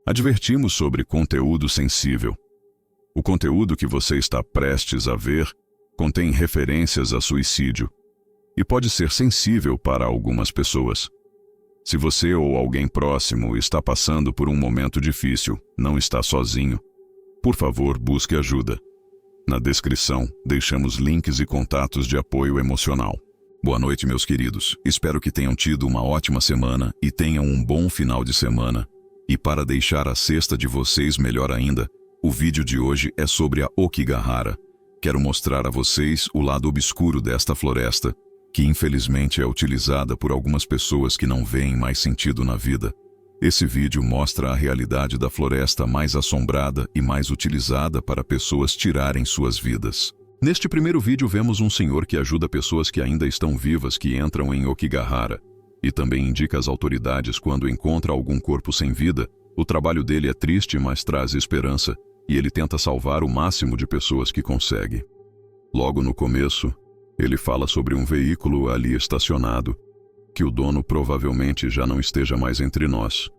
Advertimos sobre conteúdo sensível. O conteúdo que você está prestes a ver contém referências a suicídio e pode ser sensível para algumas pessoas. Se você ou alguém próximo está passando por um momento difícil, não está sozinho, por favor, busque ajuda. Na descrição, deixamos links e contatos de apoio emocional. Boa noite, meus queridos. Espero que tenham tido uma ótima semana e tenham um bom final de semana. E para deixar a sexta de vocês melhor ainda, o vídeo de hoje é sobre a Okigahara. Quero mostrar a vocês o lado obscuro desta floresta, que infelizmente é utilizada por algumas pessoas que não veem mais sentido na vida. Esse vídeo mostra a realidade da floresta mais assombrada e mais utilizada para pessoas tirarem suas vidas. Neste primeiro vídeo vemos um senhor que ajuda pessoas que ainda estão vivas que entram em Okigahara e também indica às autoridades quando encontra algum corpo sem vida. O trabalho dele é triste, mas traz esperança e ele tenta salvar o máximo de pessoas que consegue. Logo no começo, ele fala sobre um veículo ali estacionado, que o dono provavelmente já não esteja mais entre nós,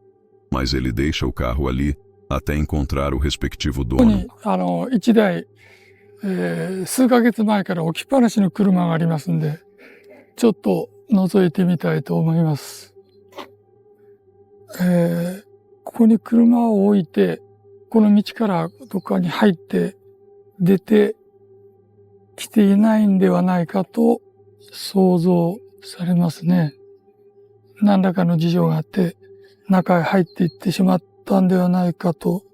mas ele deixa o carro ali até encontrar o respectivo dono. 1台、数ヶ月前から置きっぱなしの車がありますんで、ちょっと覗いてみたいと思います。ここに車を置いて、この道からどっかに入って出てきていないんではないかと想像されますね。何らかの事情があって中へ入っていってしまったんではないかと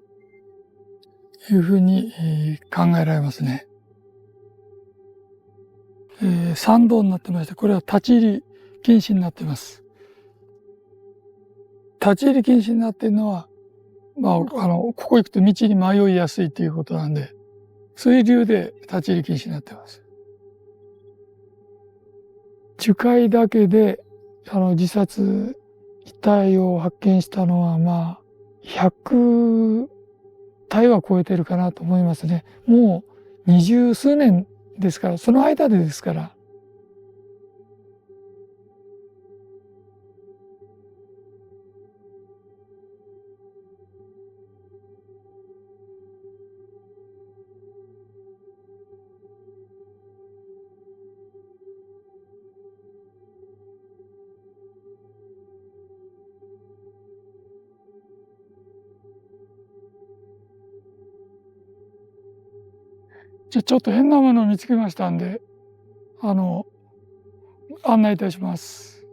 いうふうに考えられますね。参道になってまして、これは立ち入り禁止になっています。立ち入り禁止になっているのは、ここ行くと道に迷いやすいということなんで、そういう理由で立ち入り禁止になっています。樹海だけで自殺遺体を発見したのは100体は超えてるかなと思いますね。もう20数年ですから、その間でですから。じゃあちょっと変なものを見つけましたんで、案内いたします。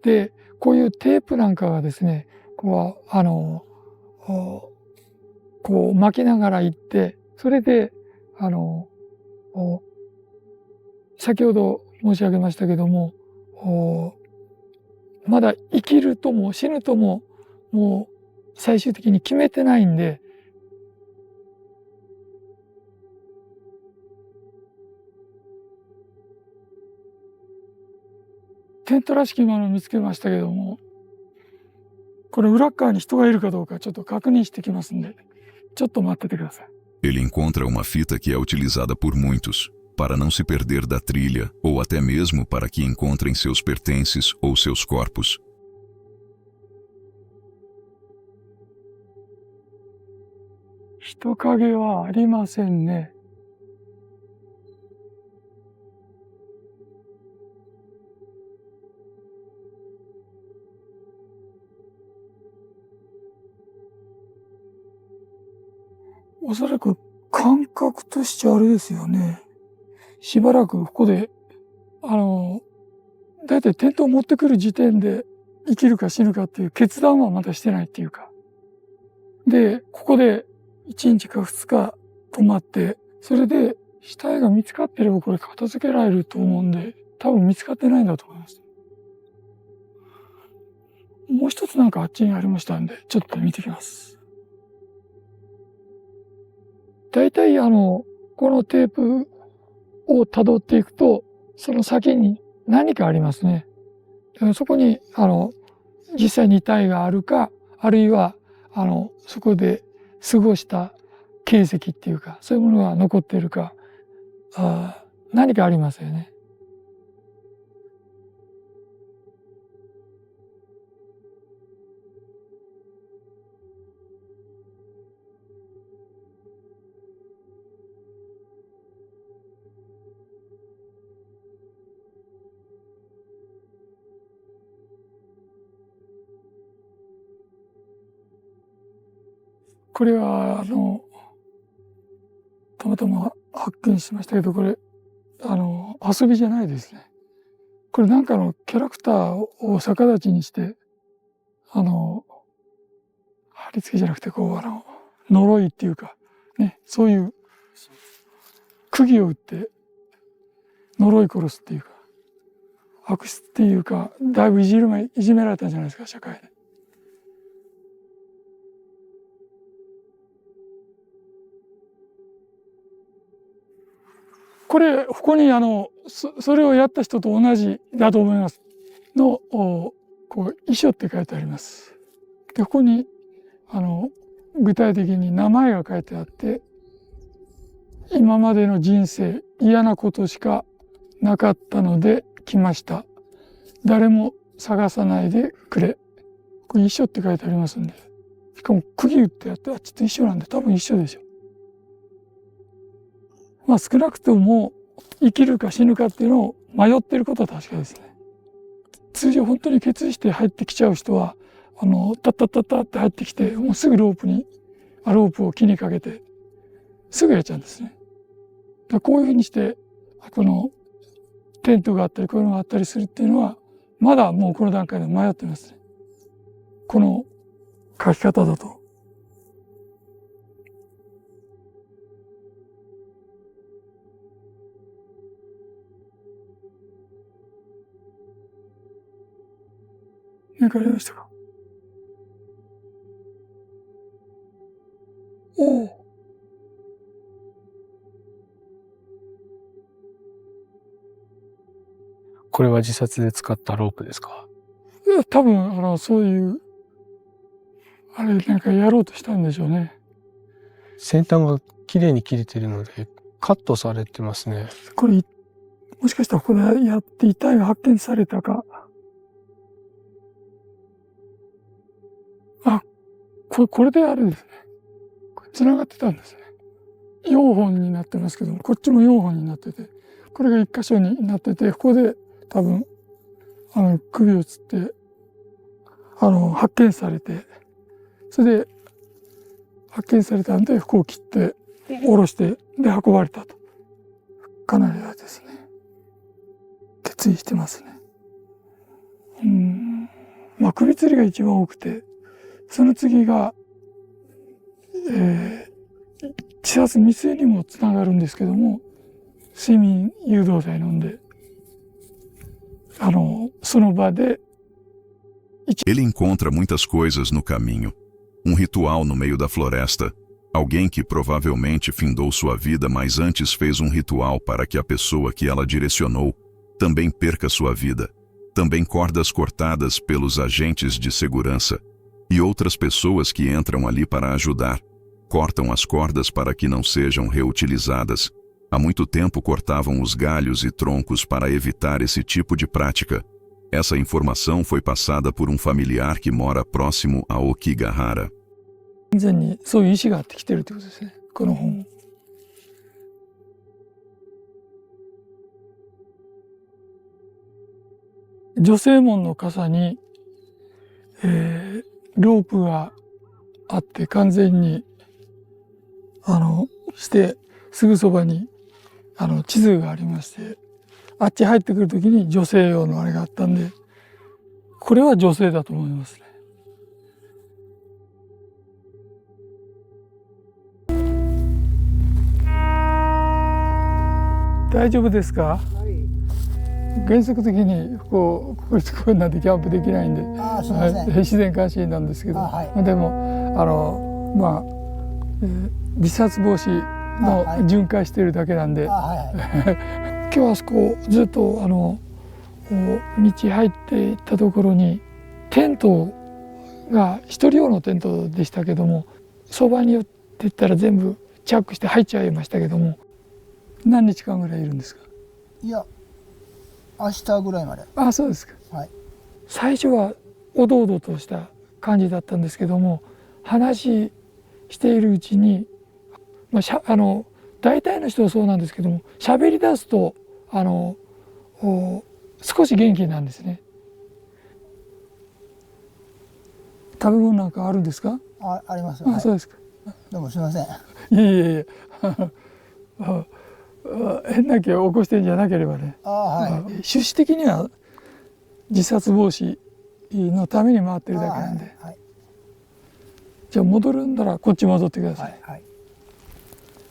で、こういうテープなんかがですね、こう巻きながら行って、それで、先ほど申し上げましたけども、まだ生きるとも死ぬとも、もう最終的に決めてないんで、テントらしきものを見つけましたけども、これ裏側に人がいるかどうかちょっと確認してきますんで、ちょっと待っててください。Ele encontra uma fita que é utilizada por muitos, para não se perder da trilha ou até mesmo para que encontrem seus pertences ou seus corpos. 人影はありませんね。おそらく感覚としてあれですよね。しばらくここで、だいたいテントを持ってくる時点で生きるか死ぬかっていう決断はまだしてないっていうか。で、ここで1日か2日泊まって、それで死体が見つかってればこれ片付けられると思うんで、多分見つかってないんだと思います。もう一つなんかあっちにありましたんで、ちょっと見てきます。大体このテープを辿っていくと、その先に何かありますね。そこに実際に遺体があるか、あるいはそこで過ごした形跡っていうか、そういうものが残っているか、何かありますよね。これはたまたま発見しましたけど、これ遊びじゃないですね。これなんかのキャラクターを逆立ちにして貼り付けじゃなくて呪いっていうかね、そういう釘を打って呪い殺すっていうか悪質っていうか、だいぶいじめられたんじゃないですか、社会で。これここにそれをやった人と同じだと思いますの遺書って書いてあります。でここに具体的に名前が書いてあって、今までの人生嫌なことしかなかったので来ました。誰も探さないでくれ。これ遺書って書いてありますんで、しかも釘打ってやってちょっと一緒なんで多分一緒でしょう。まあ少なくとも生きるか死ぬかっていうのを迷ってることは確かですね。通常本当に決意して入ってきちゃう人はタッタッタッタって入ってきて、もうすぐロープを木にかけてすぐやっちゃうんですね。こういうふうにしてこのテントがあったりこういうのがあったりするっていうのはまだもうこの段階で迷ってますね。この書き方だと。何かありましたか？おお。これは自殺で使ったロープですか？多分そういうなんかやろうとしたんでしょうね。先端が綺麗に切れてるのでカットされてますね。これもしかしたらここでやって遺体が発見されたか。これであれですね。繋がってたんですね。4本になってますけども、こっちも4本になってて、これが1箇所になってて、ここで多分首をつって発見されて、それで発見されたんで服を切って下ろしてで運ばれたと。かなりあれですね。決意してますね。まあ首吊りが一番多くて、その次が、自殺未遂にもつながるんですけども、睡眠誘導剤飲んで、その場で。Ele encontra muitas coisas no caminho. Ritual no meio da floresta. Alguém que provavelmente findou sua vida, mas antes fez ritual para que a pessoa que ela direcionou também perca sua vida. Também cordas cortadas pelos agentes de segurança. E outras pessoas que entram ali para ajudar. Cortam as cordas para que não sejam reutilizadas. Há muito tempo cortavam os galhos e troncos para evitar esse tipo de prática. Essa informação foi passada por familiar que mora próximo a Okigahara. 完全にそういう意思があってきてるってことですね、この本。女性門の傘に、ロープがあって完全にしてすぐそばに地図がありまして、あっち入ってくるときに女性用のあれがあったんで、これは女性だと思いますね。大丈夫ですか？原則的にこうなんてキャンプできないんで、自然監視なんですけど、でもまあ、自殺防止の巡回してるだけなんで、今日はそこずっと道入っていったところにテントが一人用のテントでしたけども、そばに寄っていったら全部チャックして入っちゃいましたけども、何日間ぐらいいるんですか？いや、明日ぐらいまで。あ、そうですか。はい、最初はおどおどとした感じだったんですけども、話しているうちに、大体の人はそうなんですけども、喋り出すと少し元気なんですね。食べ物なんかあるんですか？あります。あ、そうですか。どうもすいません。いえいえいえ。変な気を起こしてるんじゃなければね。はい。趣旨的には自殺防止のために回ってるだけなんで。はい。じゃあ戻るんだらこっち戻ってください。はい。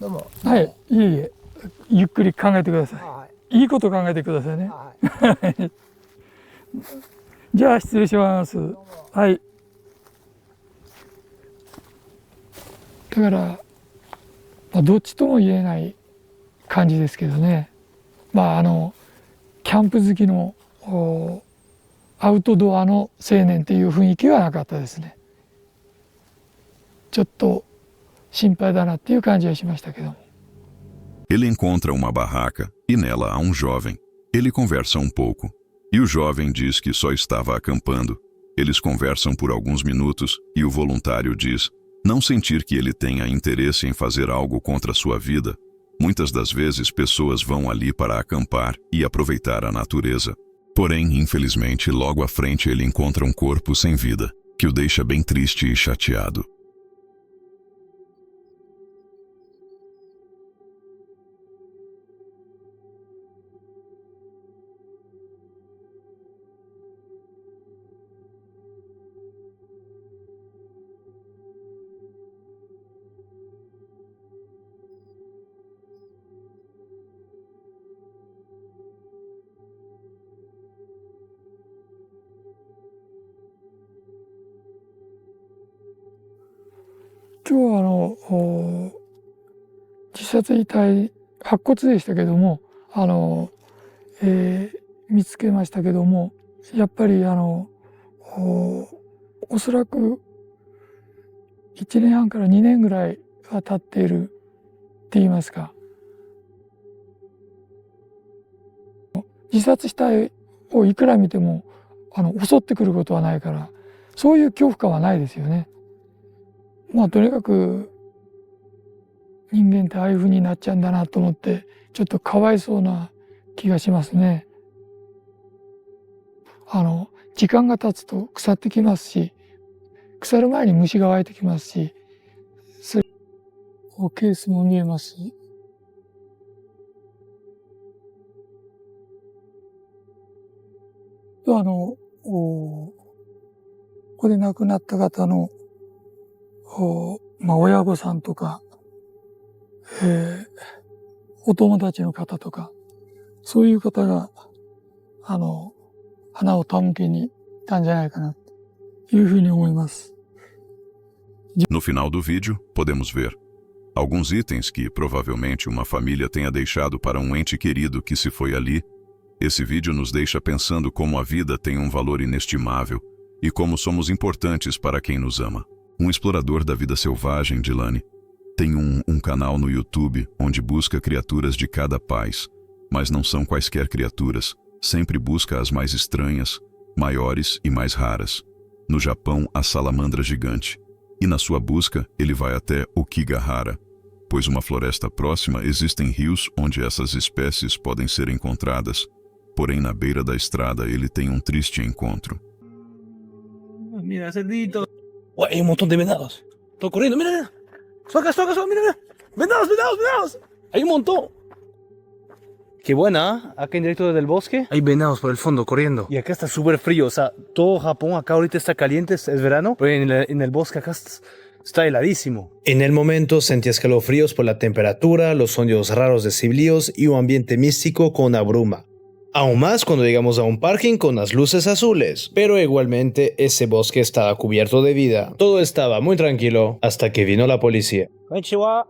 どうも。はい。いえいえ。ゆっくり考えてください。はいいいこと考えてくださいね。はじゃあ失礼します。はい。だから、どっちとも言えない感じですけどね。キャンプ好きのアウトドアの青年っていう雰囲気はなかったですね。ちょっと心配だなっていう感じはしましたけども。Ele encontra uma barraca e nela há um jovem. Ele conversa um pouco. E o jovem diz que só estava acampando. Eles conversam por alguns minutos e o voluntário diz não sentir que ele tenha interesse em fazer algo contra sua vida. Muitas das vezes pessoas vão ali para acampar e aproveitar a natureza. Porém, infelizmente, logo à frente ele encontra um corpo sem vida, que o deixa bem triste e chateado.今日は自殺遺体白骨でしたけども見つけましたけども、やっぱりおそらく1年半から2年ぐらいは経っているって言いますか、自殺死体をいくら見ても襲ってくることはないから、そういう恐怖感はないですよね。とにかく人間ってああいうふうになっちゃうんだなと思って、ちょっとかわいそうな気がしますね。時間が経つと腐ってきますし、腐る前に虫が湧いてきますし、ケースも見えますし、ここで亡くなった方の親御さんとか、お友達の方とか、そういう方が花を手向けに行ったんじゃないかなというふうに思います。No final do vídeo, podemos ver alguns itens que provavelmente uma família tenha deixado para um ente querido que se foi ali. Esse vídeo nos deixa pensando como a vida tem um valor inestimável e como somos importantes para quem nos ama. Um explorador da vida selvagem, Dilane, tem um canal no YouTube onde busca criaturas de cada país, mas não são quaisquer criaturas, sempre busca as mais estranhas, maiores e mais raras. No Japão, a salamandra gigante. E na sua busca, ele vai até Okigahara, pois uma floresta próxima existem rios onde essas espécies podem ser encontradas, porém na beira da estrada ele tem um triste encontro. Mira, cerdito. Uy, hay un montón de venados. Estoy corriendo, mira, mira. Soca, mira. Venados. Hay un montón. Qué buena, ¿eh? Acá en directo desde el bosque hay venados por el fondo corriendo. Y acá está súper frío, o sea, todo Japón acá ahorita está caliente, es verano, pero en el bosque acá está heladísimo. En el momento sentí escalofríos por la temperatura, los sonidos raros de sibilíos y un ambiente místico con una bruma. Aún más cuando llegamos a un parking con las luces azules. Pero igualmente ese bosque estaba cubierto de vida. Todo estaba muy tranquilo hasta que vino la policía. Konnichiwa.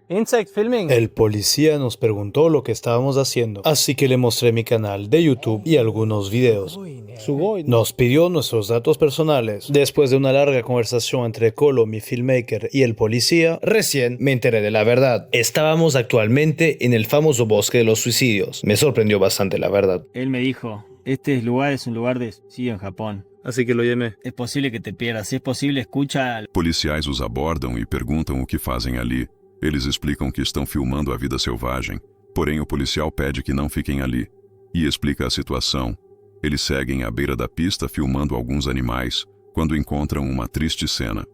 Insect filming. El policía nos preguntó lo que estábamos haciendo, así que le mostré mi canal de YouTube y algunos videos. Nos pidió nuestros datos personales. Después de una larga conversación entre Colo, mi filmmaker, y el policía, recién me enteré de la verdad. Estábamos actualmente en el famoso bosque de los suicidios. Me sorprendió bastante, la verdad. Él me dijo, este lugar es un lugar de suicidio en Japón. Así que lo llamé. Es posible que te pierdas, si es posible escucha... Policiais os abordam e perguntam o que fazem ali. Eles explicam que estão filmando a vida selvagem, porém o policial pede que não fiquem ali, e explica a situação. Eles seguem à beira da pista filmando alguns animais, quando encontram uma triste cena.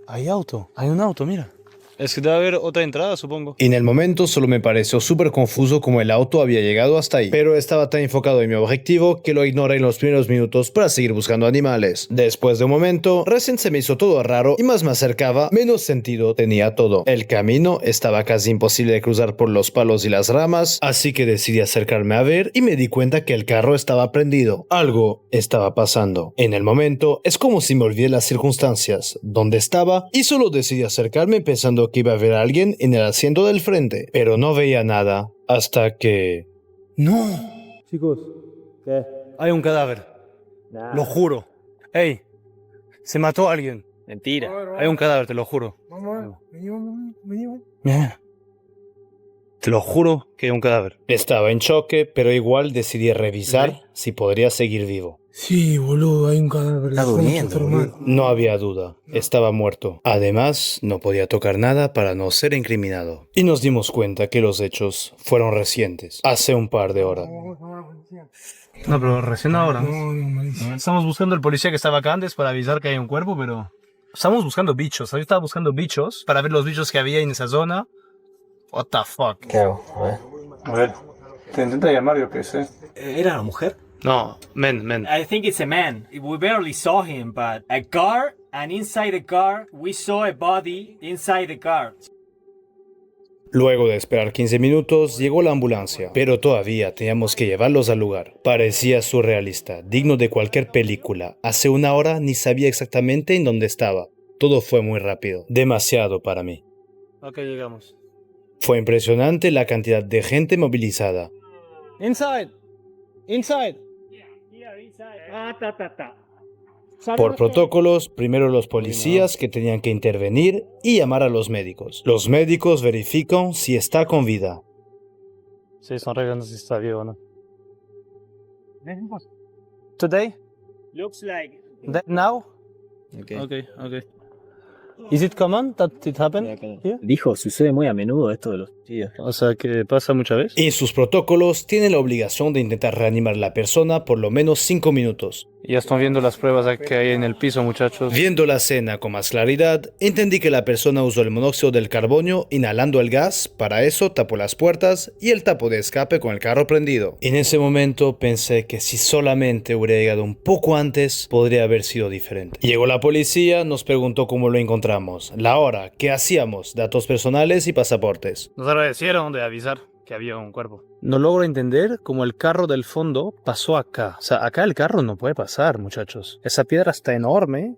Hay auto, hay un auto, mira. Es que debe haber otra entrada, supongo. En el momento solo me pareció súper confuso cómo el auto había llegado hasta ahí, pero estaba tan enfocado en mi objetivo que lo ignoré en los primeros minutos para seguir buscando animales. Después de un momento, recién se me hizo todo raro y más me acercaba, menos sentido tenía todo. El camino estaba casi imposible de cruzar por los palos y las ramas, así que decidí acercarme a ver y me di cuenta que el carro estaba prendido. Algo estaba pasando. En el momento, es como si me olvidé las circunstancias, dónde estaba, y solo decidí acercarme pensando que iba a ver a alguien en el asiento del frente, pero no veía nada hasta que... No, Chicos, ¿qué? hay un cadáver. Lo juro. Ey, se mató a alguien. Mentira. Hay un cadáver, te lo juro. Mira, mira. Te lo juro que hay un cadáver. Estaba en choque, pero igual decidí revisar ¿Ok? si podría seguir vivo. Sí, boludo, hay un cadáver. Está durmiendo, boludo. No había duda, estaba muerto. Además, no podía tocar nada para no ser incriminado. Y nos dimos cuenta que los hechos fueron recientes, hace un par de horas. No, pero recién ahora. No, malísimo. Estamos buscando el policía que estaba acá antes para avisar que hay un cuerpo, pero... Estamos buscando bichos. Yo estaba buscando bichos para ver los bichos que había en esa zona. What the fuck. ¿Qué hago? A ver. Te intenta llamar, yo qué sé. ¿Era una mujer? No, men. I think it's a man. We barely saw him, but a car, and inside the car, we saw a body inside the car. Luego de esperar 15 minutos, llegó la ambulancia, pero todavía teníamos que llevarlos al lugar. Parecía surrealista, digno de cualquier película. Hace una hora ni sabía exactamente en dónde estaba. Todo fue muy rápido, demasiado para mí. Ok, llegamos. Fue impresionante la cantidad de gente movilizada. Inside. Por protocolos, primero los policías que tenían que intervenir y llamar a los médicos. Los médicos verifican si está con vida. Sí, son arreglando si está vivo o no. Today? Looks like. Now? Okay. Okay. Is it common that it happened here? Dijo, sucede muy a menudo esto de los suicidios. O sea, que pasa muchas veces. En sus protocolos tienen la obligación de intentar reanimar a la persona por lo menos 5 minutos. Ya están viendo las pruebas que hay en el piso, muchachos. Viendo la escena con más claridad, entendí que la persona usó el monóxido del carbono inhalando el gas, para eso tapó las puertas y el tapo de escape con el carro prendido. En ese momento pensé que si solamente hubiera llegado un poco antes, podría haber sido diferente. Llegó la policía, nos preguntó cómo lo encontramos, la hora, qué hacíamos, datos personales y pasaportes. Nos agradecieron de avisar que había un cuerpo. No logro entender cómo el carro del fondo pasó acá. O sea, acá el carro no puede pasar, muchachos. Esa piedra está enorme.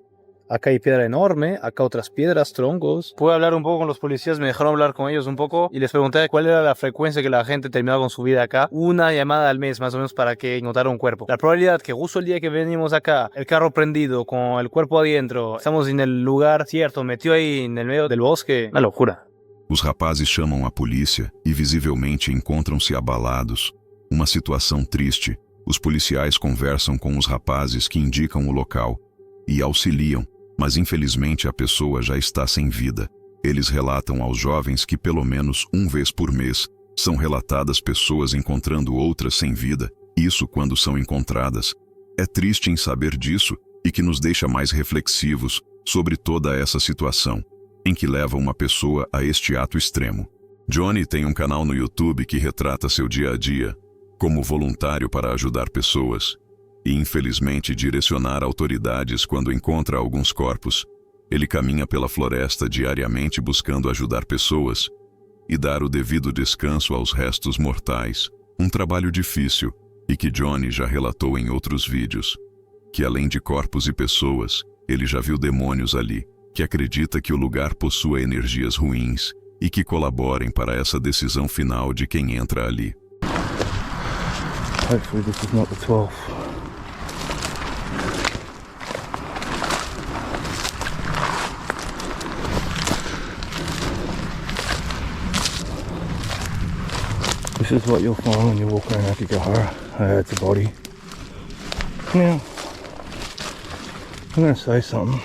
Acá hay piedra enorme, acá otras piedras, troncos. Pude hablar un poco con los policías, me dejaron hablar con ellos un poco y les pregunté cuál era la frecuencia que la gente terminaba con su vida acá. Una llamada al mes más o menos para que encontrara un cuerpo. La probabilidad que justo el día que venimos acá, el carro prendido con el cuerpo adentro, estamos en el lugar cierto, metido ahí en el medio del bosque, una locura. Os rapazes chamam a polícia e visivelmente encontram-se abalados. Uma situação triste. Os policiais conversam com os rapazes que indicam o local e auxiliam, mas infelizmente a pessoa já está sem vida. Eles relatam aos jovens que pelo menos uma vez por mês são relatadas pessoas encontrando outras sem vida, isso quando são encontradas. É triste em saber disso e que nos deixa mais reflexivos sobre toda essa situação, em que leva uma pessoa a este ato extremo. Johnny tem um canal no YouTube que retrata seu dia a dia, como voluntário para ajudar pessoas, e infelizmente direcionar autoridades quando encontra alguns corpos. Ele caminha pela floresta diariamente buscando ajudar pessoas e dar o devido descanso aos restos mortais. Um trabalho difícil e que Johnny já relatou em outros vídeos, que além de corpos e pessoas, ele já viu demônios ali, que acredita que o lugar possua energias ruins e que colaborem para essa decisão final de quem entra ali. Hopefully this is not the 12th. This is what you'll find when you walk around Akigahara. It's a body. Now, I'm going to say something.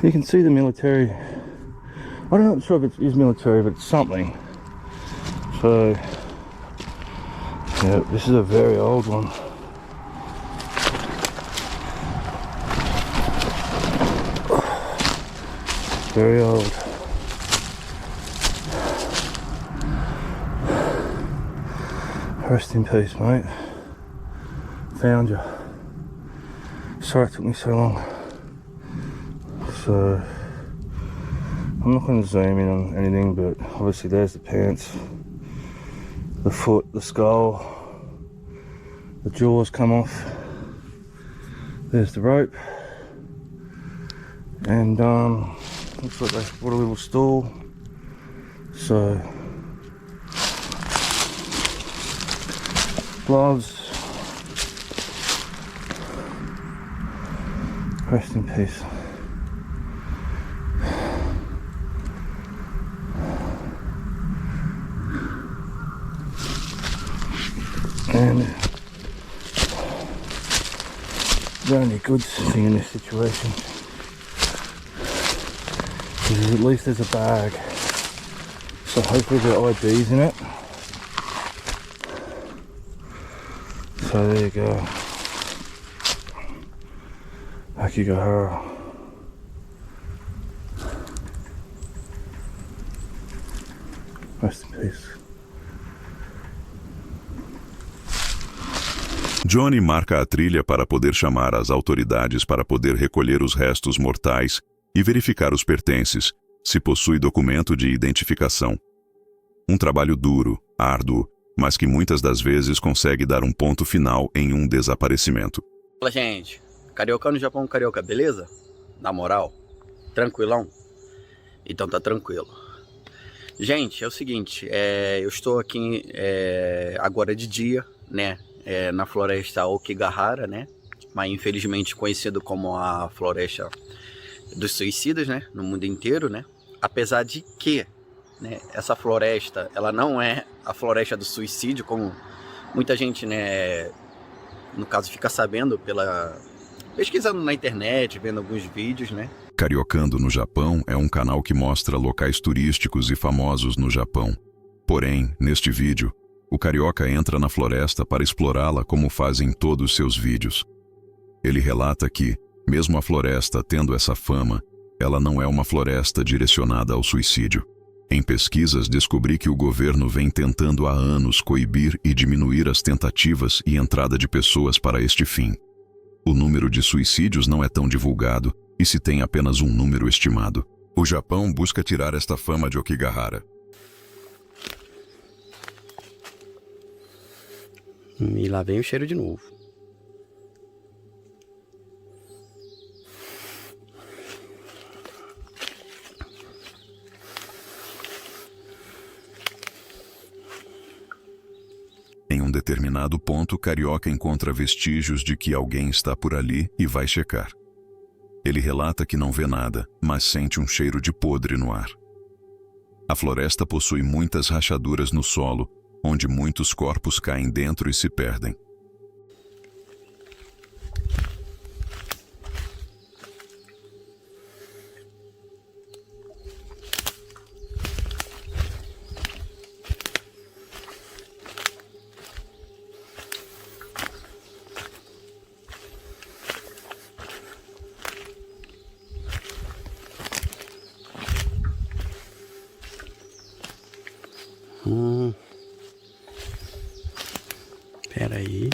You can see the military. I'm not sure if it is military, but it's something. So Yeah, this is a very old one. Very old. Rest in peace, mate. Found you. Sorry it took me so long. So, I'm not going to zoom in on anything, but obviously there's the pants, the foot, the skull, the jaws come off. There's the rope, and looks like they put a little stool. So, gloves. Rest in peace. And the only good thing in this situation is at least there's a bag, so hopefully the ID's in it. So there you go, Akigahara. Rest in peace. Johnny marca a trilha para poder chamar as autoridades para poder recolher os restos mortais e verificar os pertences, se possui documento de identificação. Um trabalho duro, árduo, mas que muitas das vezes consegue dar um ponto final em um desaparecimento. Fala, gente. Carioca no Japão, carioca, beleza? Na moral? Tranquilão? Então tá tranquilo. Gente, é o seguinte, eu estou aqui agora de dia, né? Na floresta Aokigahara, né? Mas infelizmente conhecido como a floresta dos suicidas, né? No mundo inteiro, né? Apesar de que, né, essa floresta, ela não é a floresta do suicídio, como muita gente, né, no caso, fica sabendo pesquisando na internet, vendo alguns vídeos, né? Cariocando no Japão é um canal que mostra locais turísticos e famosos no Japão. Porém, neste vídeo, o carioca entra na floresta para explorá-la como faz em todos seus vídeos. Ele relata que, mesmo a floresta tendo essa fama, ela não é uma floresta direcionada ao suicídio. Em pesquisas, descobri que o governo vem tentando há anos coibir e diminuir as tentativas e entrada de pessoas para este fim. O número de suicídios não é tão divulgado e se tem apenas um número estimado. O Japão busca tirar esta fama de Aokigahara. E lá vem o cheiro de novo. Em um determinado ponto, Carioca encontra vestígios de que alguém está por ali e vai checar. Ele relata que não vê nada, mas sente um cheiro de podre no ar. A floresta possui muitas rachaduras no solo, onde muitos corpos caem dentro e se perdem. Peraí.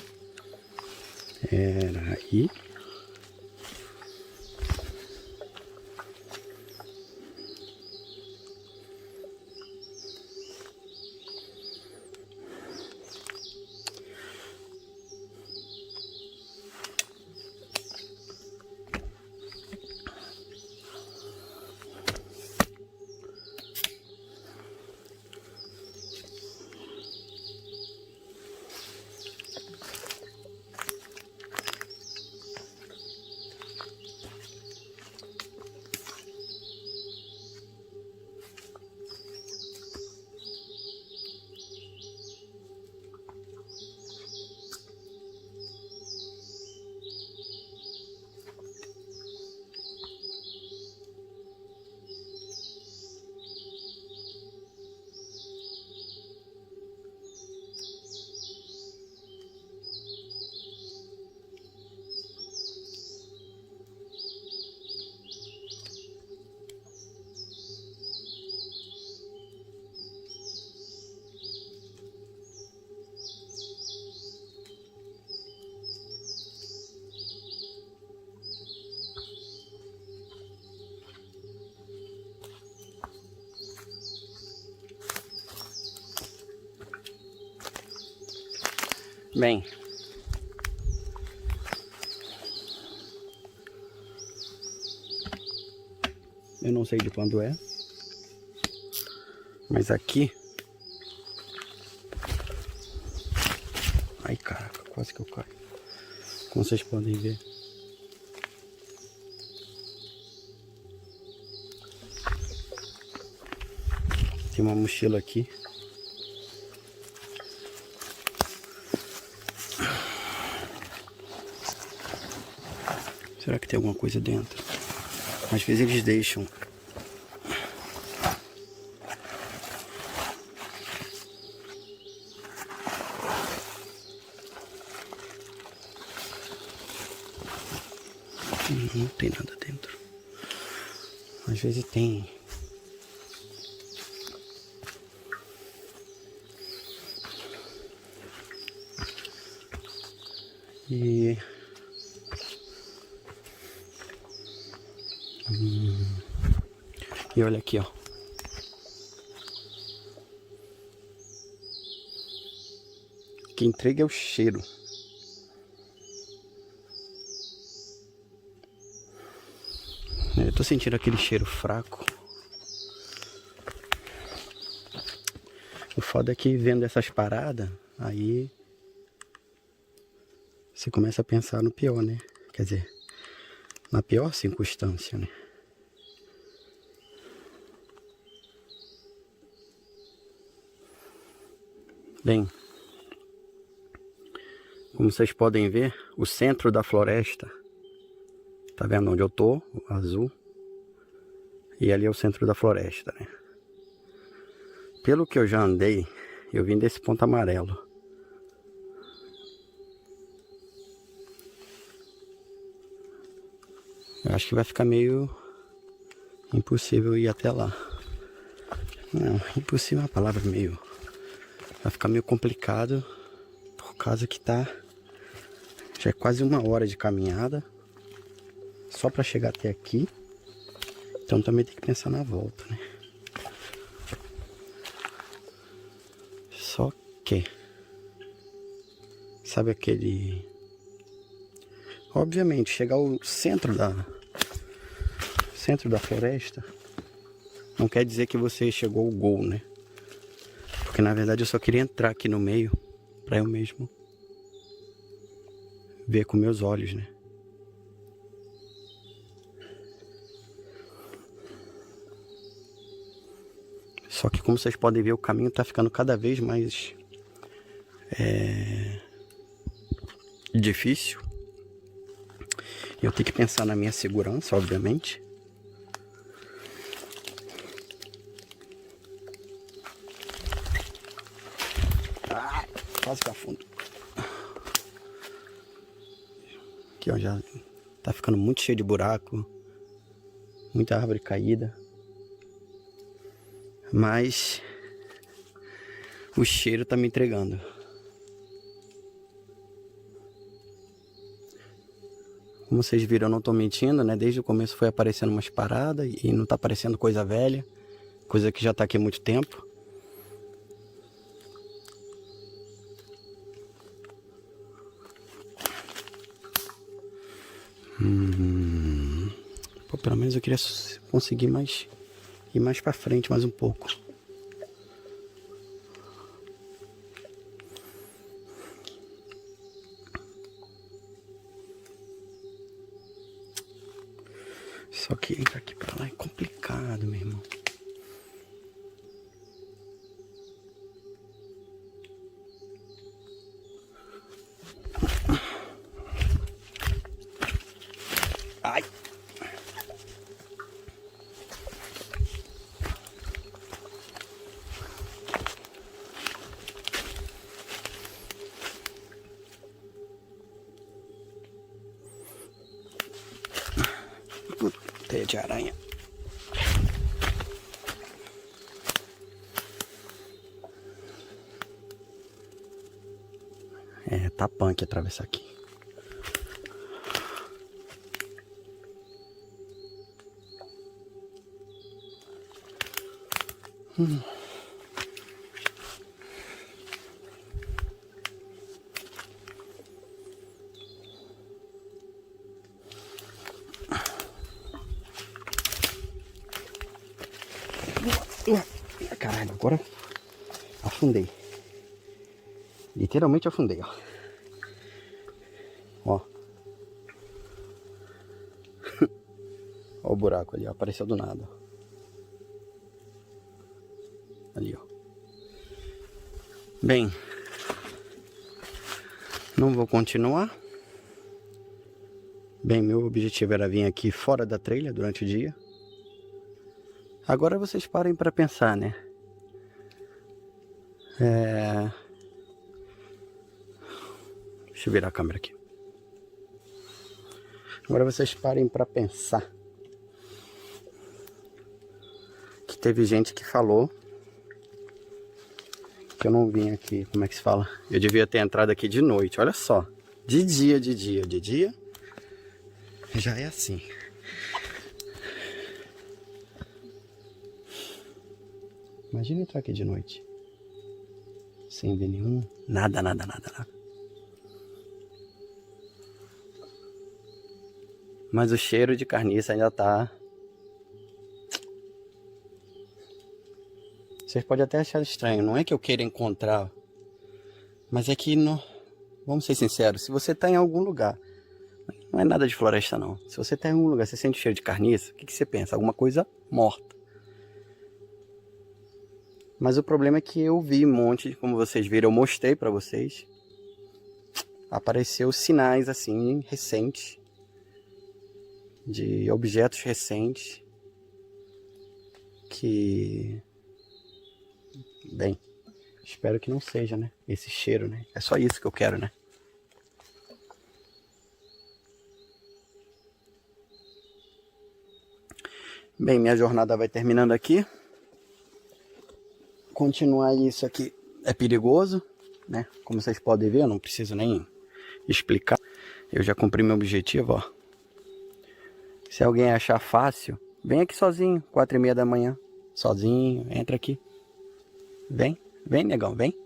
Bem, eu não sei de quando é, mas aqui... Ai, caraca, quase que eu caio. Como vocês podem ver. Tem uma mochila aqui. Será que tem alguma coisa dentro? Às vezes eles deixam. Não tem nada dentro. Às vezes tem. E olha aqui, ó. O que entrega é o cheiro. Eu tô sentindo aquele cheiro fraco. O foda é que vendo essas paradas, aí você começa a pensar no pior, né? Quer dizer, na pior circunstância, né? Bem, como vocês podem ver, o centro da floresta, tá vendo onde eu tô? O azul. E ali é o centro da floresta, né? Pelo que eu já andei, eu vim desse ponto amarelo. Eu acho que vai ficar meio impossível ir até lá. Não, impossível é uma palavra meio... Vai ficar meio complicado, por causa que tá... Já é quase 1 hora de caminhada, só para chegar até aqui. Então também tem que pensar na volta, né? Só que... Sabe aquele... Obviamente, chegar ao centro da floresta não quer dizer que você chegou ao gol, né? Porque na verdade eu só queria entrar aqui no meio para eu mesmo ver com meus olhos, né? Só que como vocês podem ver, o caminho tá ficando cada vez mais difícil. Eu tenho que pensar na minha segurança, obviamente. Quase que afundo. Aqui, ó, já tá ficando muito cheio de buraco. Muita árvore caída. Mas o cheiro tá me entregando. Como vocês viram, eu não tô mentindo, né? Desde o começo foi aparecendo umas paradas e não tá aparecendo coisa velha. Coisa que já tá aqui há muito tempo. Pô, pelo menos eu queria conseguir ir mais pra frente mais um pouco. Só que daqui pra lá é complicado, meu irmão. Ai! Teia de aranha. É, tá punk atravessar aqui. Agora afundei. Literalmente afundei, ó. Ó. Ó o buraco ali, ó. Apareceu do nada. Ali, ó. Bem, não vou continuar. Bem, meu objetivo era vir aqui fora da trilha durante o dia. Agora vocês parem para pensar, né? Deixa eu virar a câmera aqui. Agora vocês parem para pensar que teve gente que falou que eu não vim aqui, como é que se fala? Eu devia ter entrado aqui de noite, olha só. De dia já é assim. Imagina entrar aqui de noite. Sem ver nenhum. Nada. Mas o cheiro de carniça ainda tá. Vocês podem até achar estranho. Não é que eu queira encontrar. Mas é que não. Vamos ser sinceros. Se você tá em algum lugar. Não é nada de floresta não. Se você tá em algum lugar, você sente cheiro de carniça. O que você pensa? Alguma coisa morta. Mas o problema é que eu vi um monte, como vocês viram, eu mostrei pra vocês. Apareceu sinais assim, recentes. De objetos recentes. Que... Bem, espero que não seja, né? Esse cheiro, né? É só isso que eu quero, né? Bem, minha jornada vai terminando aqui. Continuar isso aqui é perigoso, né? Como vocês podem ver, eu não preciso nem explicar. Eu já cumpri meu objetivo, ó. Se alguém achar fácil, vem aqui sozinho, 4h30 da manhã. Sozinho, entra aqui. Vem, negão, vem.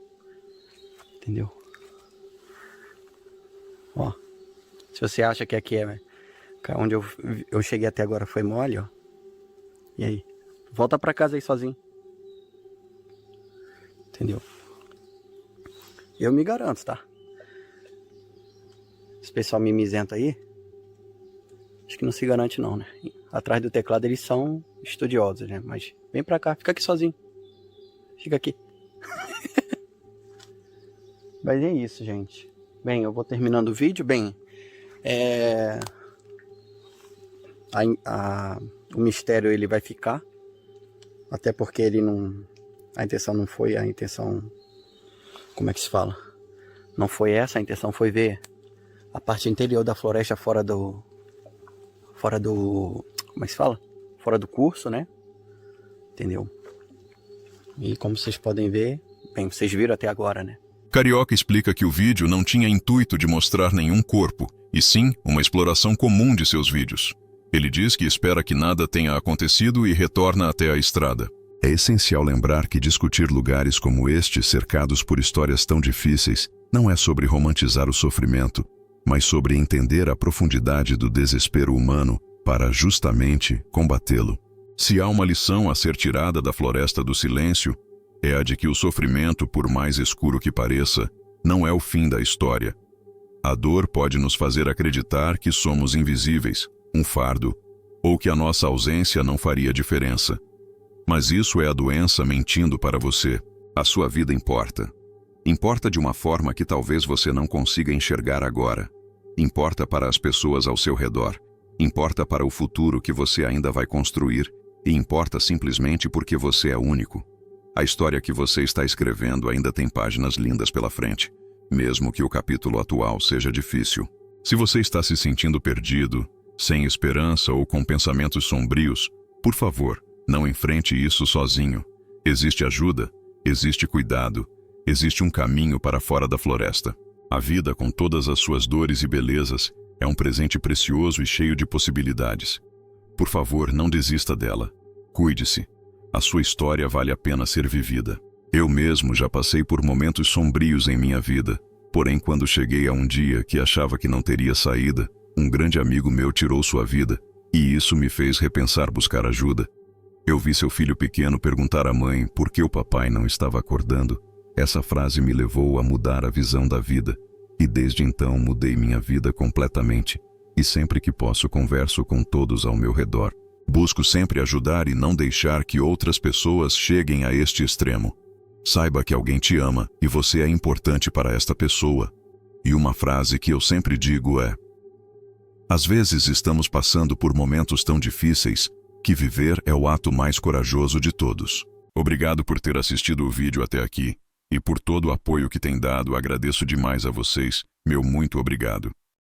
Entendeu? Ó. Se você acha que aqui é... Onde eu cheguei até agora foi mole, ó. E aí? Volta pra casa aí sozinho. Entendeu? Eu me garanto, tá? Esse pessoal mimizento aí, acho que não se garante não, né? Atrás do teclado eles são estudiosos, né? Mas vem pra cá, fica aqui sozinho. Fica aqui. Mas é isso, gente. Bem, eu vou terminando o vídeo. Bem, o mistério ele vai ficar. Até porque ele não... A intenção não foi a intenção... Como é que se fala? Não foi essa, a intenção foi ver a parte interior da floresta fora do... Como é que se fala? Fora do curso, né? Entendeu? E como vocês podem ver... Bem, vocês viram até agora, né? Carioca explica que o vídeo não tinha intuito de mostrar nenhum corpo, e sim uma exploração comum de seus vídeos. Ele diz que espera que nada tenha acontecido e retorna até a estrada. É essencial lembrar que discutir lugares como este, cercados por histórias tão difíceis, não é sobre romantizar o sofrimento, mas sobre entender a profundidade do desespero humano para justamente combatê-lo. Se há uma lição a ser tirada da floresta do silêncio, é a de que o sofrimento, por mais escuro que pareça, não é o fim da história. A dor pode nos fazer acreditar que somos invisíveis, um fardo, ou que a nossa ausência não faria diferença. Mas isso é a doença mentindo para você. A sua vida importa. Importa de uma forma que talvez você não consiga enxergar agora. Importa para as pessoas ao seu redor. Importa para o futuro que você ainda vai construir. E importa simplesmente porque você é único. A história que você está escrevendo ainda tem páginas lindas pela frente, mesmo que o capítulo atual seja difícil. Se você está se sentindo perdido, sem esperança ou com pensamentos sombrios, por favor, não enfrente isso sozinho. Existe ajuda, existe cuidado, existe um caminho para fora da floresta. A vida, com todas as suas dores e belezas, é um presente precioso e cheio de possibilidades. Por favor, não desista dela. Cuide-se. A sua história vale a pena ser vivida. Eu mesmo já passei por momentos sombrios em minha vida, porém quando cheguei a um dia que achava que não teria saída, um grande amigo meu tirou sua vida, e isso me fez repensar buscar ajuda. Eu vi seu filho pequeno perguntar à mãe por que o papai não estava acordando. Essa frase me levou a mudar a visão da vida, e desde então mudei minha vida completamente. E sempre que posso converso com todos ao meu redor. Busco sempre ajudar e não deixar que outras pessoas cheguem a este extremo. Saiba que alguém te ama e você é importante para esta pessoa. E uma frase que eu sempre digo é: às vezes estamos passando por momentos tão difíceis que viver é o ato mais corajoso de todos. Obrigado por ter assistido o vídeo até aqui e por todo o apoio que tem dado. Agradeço demais a vocês. Meu muito obrigado.